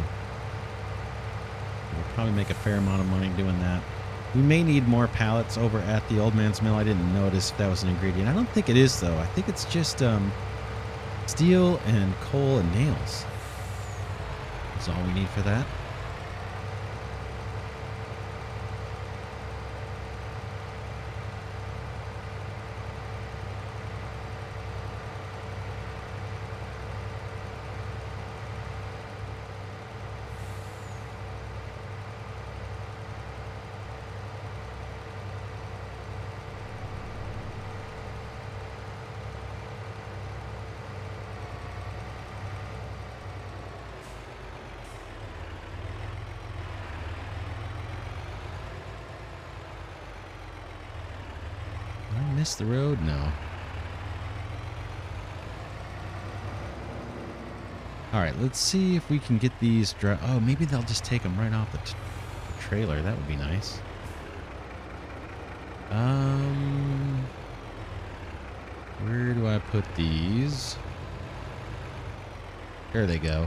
Speaker 1: We'll probably make a fair amount of money doing that. We may need more pallets over at the old man's mill. I didn't notice if that was an ingredient. I don't think it is, though. I think it's just steel and coal and nails. That's all we need for that. Miss the road? No. Alright, let's see if we can get these oh, maybe they'll just take them right off the trailer. That would be nice. Where do I put these? There they go.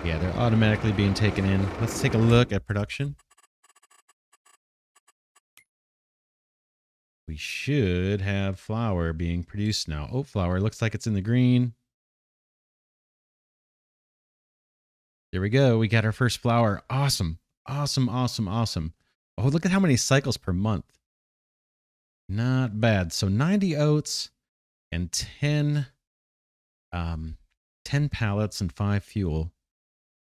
Speaker 1: Yeah, they're automatically being taken in. Let's take a look at production. We should have flour being produced now. Oat flour. Looks like it's in the green. There we go. We got our first flour. Awesome. Awesome, awesome, awesome. Oh, look at how many cycles per month. Not bad. So 90 oats and 10 pallets and 5 fuel.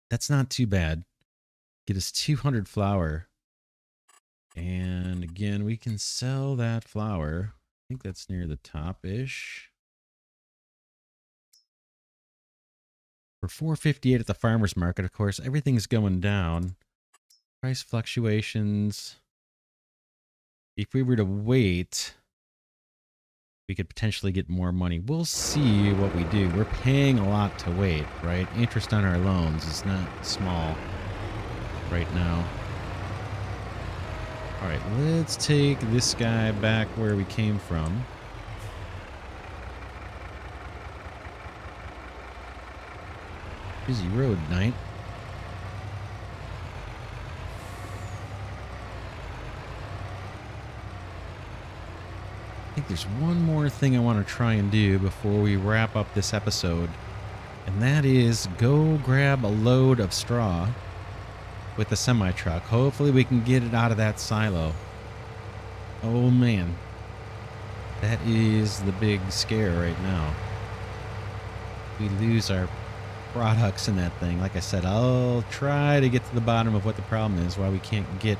Speaker 1: That's not too bad. Get us 200 flour. And again, we can sell that flour. I think that's near the top-ish. For $4.58 at the farmer's market, of course, everything's going down. Price fluctuations. If we were to wait, we could potentially get more money. We'll see what we do. We're paying a lot to wait, right? Interest on our loans is not small right now. All right, let's take this guy back where we came from. Busy road night. I think there's one more thing I want to try and do before we wrap up this episode, and that is go grab a load of straw with the semi-truck. Hopefully we can get it out of that silo. Oh man, that is the big scare right now. We lose our products in that thing. Like I said, I'll try to get to the bottom of what the problem is, why we can't get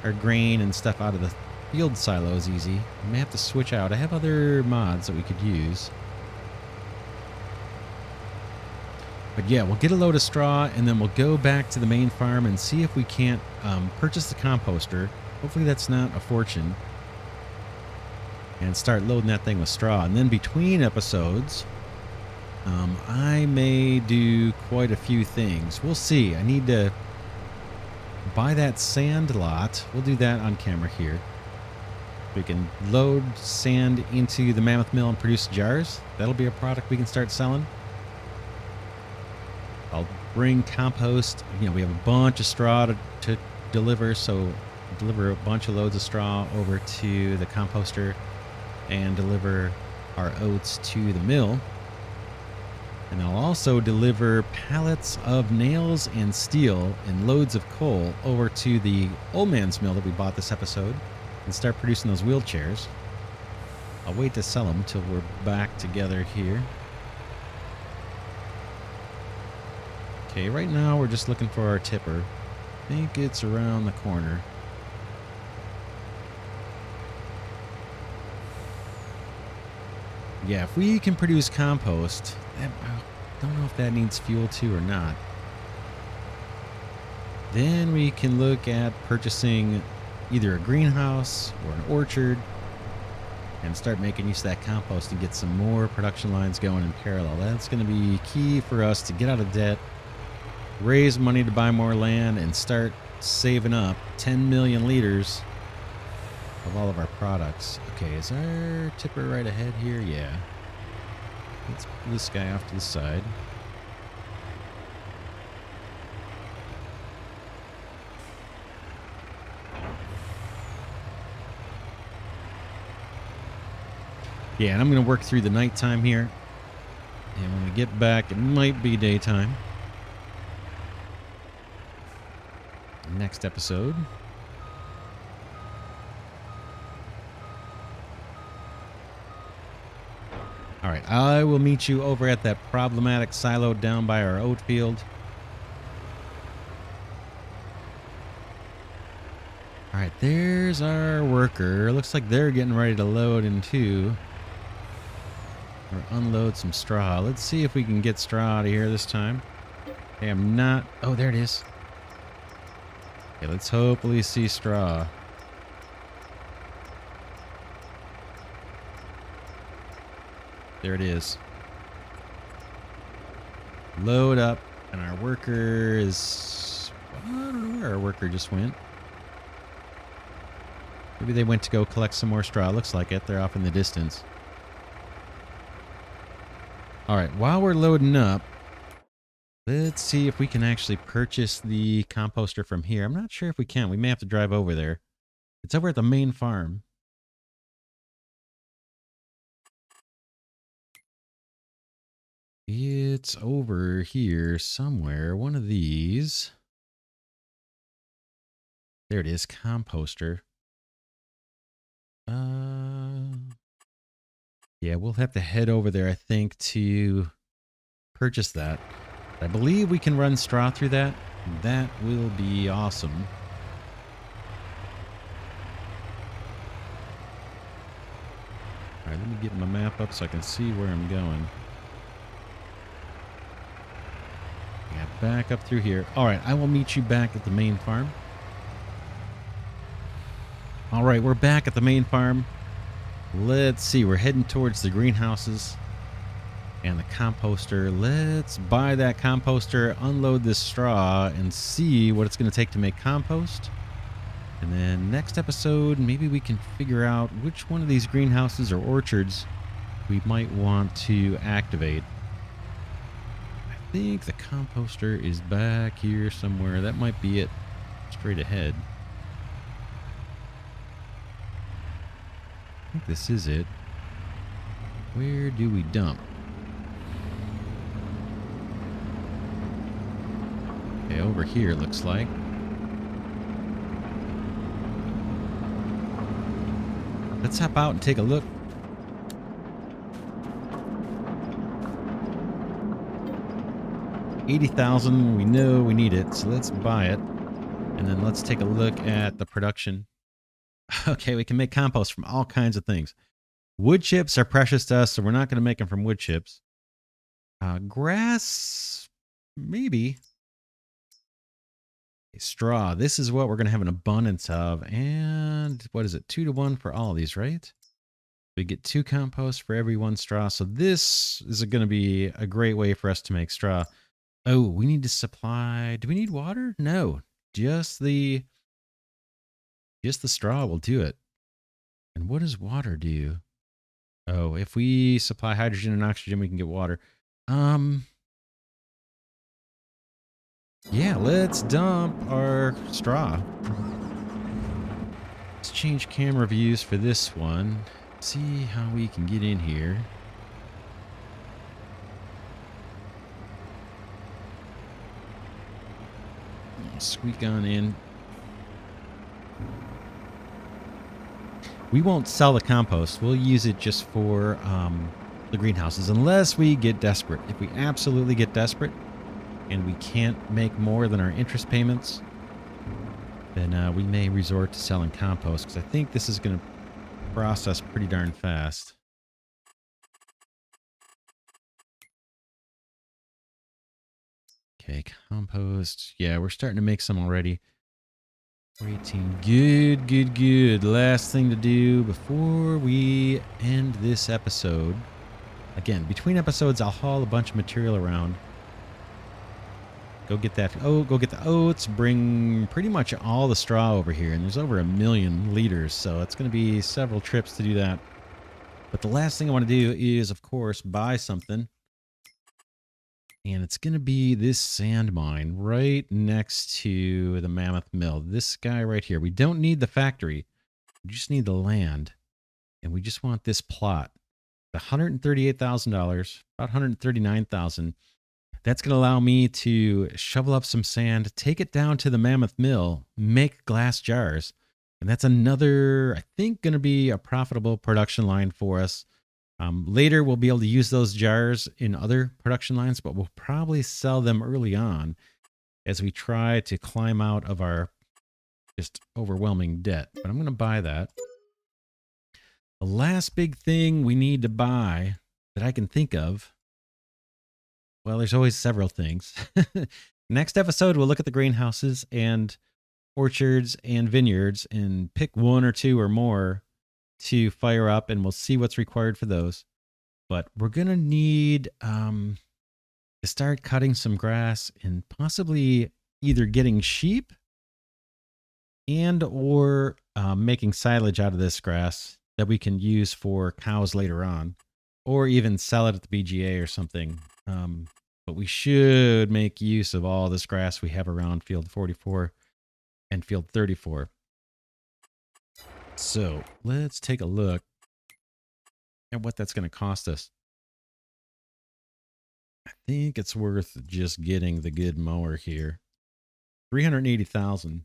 Speaker 1: our grain and stuff out of the field silos easy. I may have to switch out. I have other mods that we could use. But yeah, we'll get a load of straw and then we'll go back to the main farm and see if we can't purchase the composter. Hopefully that's not a fortune. And start loading that thing with straw. And then between episodes, I may do quite a few things. We'll see. I need to buy that sand lot. We'll do that on camera here. We can load sand into the mammoth mill and produce jars. That'll be a product we can start selling. I'll bring compost. You know, we have a bunch of straw to deliver, so deliver a bunch of loads of straw over to the composter and deliver our oats to the mill. And they'll also deliver pallets of nails and steel and loads of coal over to the old man's mill that we bought this episode and start producing those wheelchairs. I'll wait to sell them till we're back together here. Okay, right now we're just looking for our tipper. I think it's around the corner. Yeah, if we can produce compost, I don't know if that needs fuel too or not. Then we can look at purchasing either a greenhouse or an orchard and start making use of that compost and get some more production lines going in parallel. That's going to be key for us to get out of debt, raise money to buy more land, and start saving up 10 million liters of all of our products. Okay, is our tipper right ahead here? Yeah. Let's pull this guy off to the side. Yeah, and I'm going to work through the nighttime here. And when we get back, it might be daytime. Next episode. All right, I will meet you over at that problematic silo down by our oat field. All right, there's our worker. Looks like they're getting ready to load into or unload some straw. Let's see if we can get straw out of here this time. Okay, I'm not... Oh, there it is. Okay, let's hopefully see straw. There it is. Load up, and our worker is... I don't know where our worker just went. Maybe they went to go collect some more straw. Looks like it. They're off in the distance. All right, while we're loading up, let's see if we can actually purchase the composter from here. I'm not sure if we can. We may have to drive over there. It's over at the main farm. It's over here somewhere. One of these. There it is, composter. Yeah, we'll have to head over there, I think, to purchase that. I believe we can run straw through that. That will be awesome. All right, let me get my map up so I can see where I'm going. Yeah, back up through here. All right, I will meet you back at the main farm. All right, we're back at the main farm. Let's see, we're heading towards the greenhouses and the composter. Let's buy that composter, unload this straw, and see what it's going to take to make compost. And then next episode, maybe we can figure out which one of these greenhouses or orchards we might want to activate. I think the composter is back here somewhere. That might be it, straight ahead. I think this is it. Where do we dump? Okay, over here it looks like. Let's hop out and take a look. $80,000, we know we need it, so let's buy it. And then let's take a look at the production. Okay, we can make compost from all kinds of things. Wood chips are precious to us, so we're not going to make them from wood chips. Grass, maybe. Straw, this is what we're going to have an abundance of. And what is it? 2 to 1 for all of these, right? We get 2 compost for every 1 straw. So this is going to be a great way for us to make straw. Oh, we need to supply... Do we need water? No, just the straw will do it. And what does water do? Oh, if we supply hydrogen and oxygen, we can get water. Yeah, let's dump our straw. Let's change camera views for this one. See how we can get in here. Squeak on in. We won't sell the compost. We'll use it just for the greenhouses unless we get desperate. If we absolutely get desperate and we can't make more than our interest payments, then we may resort to selling compost, because I think this is going to process pretty darn fast. Okay, compost. Yeah, we're starting to make some already. 18. Good, good, good. Last thing to do before we end this episode. Again, between episodes, I'll haul a bunch of material around. Go get that. Oh, go get the oats. Bring pretty much all the straw over here. And there's over 1 million liters, so it's going to be several trips to do that. But the last thing I want to do is, of course, buy something. And it's going to be this sand mine right next to the Mammoth Mill. This guy right here. We don't need the factory. We just need the land. And we just want this plot. $138,000, about $139,000. That's going to allow me to shovel up some sand, take it down to the Mammoth Mill, make glass jars. And that's another, I think, going to be a profitable production line for us. Later, we'll be able to use those jars in other production lines, but we'll probably sell them early on as we try to climb out of our just overwhelming debt. But I'm going to buy that. The last big thing we need to buy that I can think of, well, there's always several things. Next episode, we'll look at the greenhouses and orchards and vineyards and pick one or two or more to fire up, and we'll see what's required for those. But we're going to need to start cutting some grass and possibly either getting sheep and or making silage out of this grass that we can use for cows later on, or even sell it at the BGA or something. But we should make use of all this grass we have around field 44 and field 34. So let's take a look at what that's going to cost us. I think it's worth just getting the good mower here. $380,000.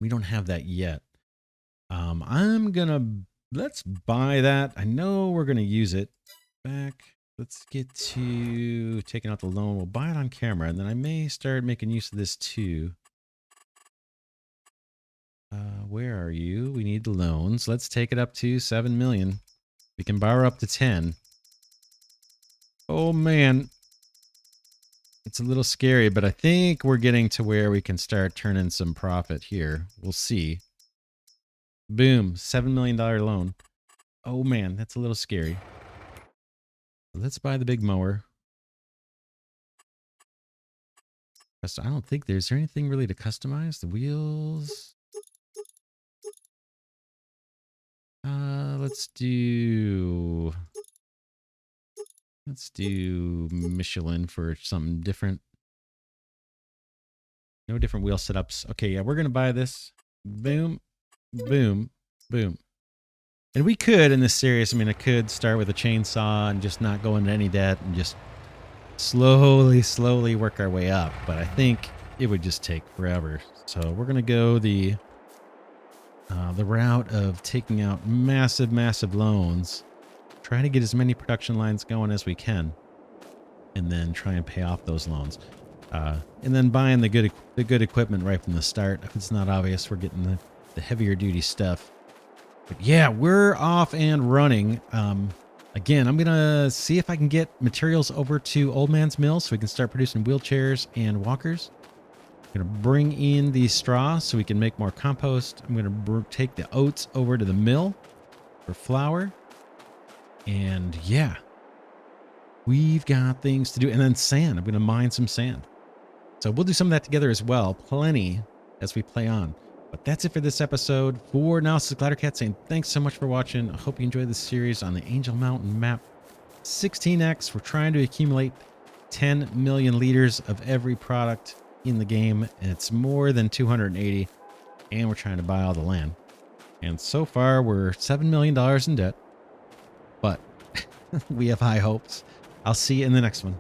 Speaker 1: We don't have that yet. Let's buy that. I know we're going to use it. Back. Let's get to taking out the loan. We'll buy it on camera, and then I may start making use of this too. Where are you? We need the loans. Let's take it up to 7 million. We can borrow up to 10. Oh man. It's a little scary, but I think we're getting to where we can start turning some profit here. We'll see. Boom. $7 million loan. Oh man, that's a little scary. Let's buy the big mower. I don't think is there anything really to customize? The wheels. Let's do Michelin for something different. No different wheel setups. Okay, yeah, we're gonna buy this. Boom, boom, boom. And we could, in this series, I mean, I could start with a chainsaw and just not go into any debt and just slowly work our way up. But I think it would just take forever. So we're gonna go the route of taking out massive loans, trying to get as many production lines going as we can, and then try and pay off those loans. And then buying the good equipment right from the start. If it's not obvious, we're getting the heavier duty stuff. But yeah, we're off and running. Again, I'm gonna see if I can get materials over to Old Man's Mill so we can start producing wheelchairs and walkers. I'm going to bring in the straw so we can make more compost. I'm going to take the oats over to the mill for flour. And yeah, we've got things to do. And then sand. I'm going to mine some sand. So we'll do some of that together as well. Plenty as we play on. But that's it for this episode. For now, this is Glidercat saying thanks so much for watching. I hope you enjoyed this series on the Angel Mountain map 16X. We're trying to accumulate 10 million liters of every product in the game, and it's more than 280, and we're trying to buy all the land. And so far we're $7 million in debt, but we have high hopes. I'll see you in the next one.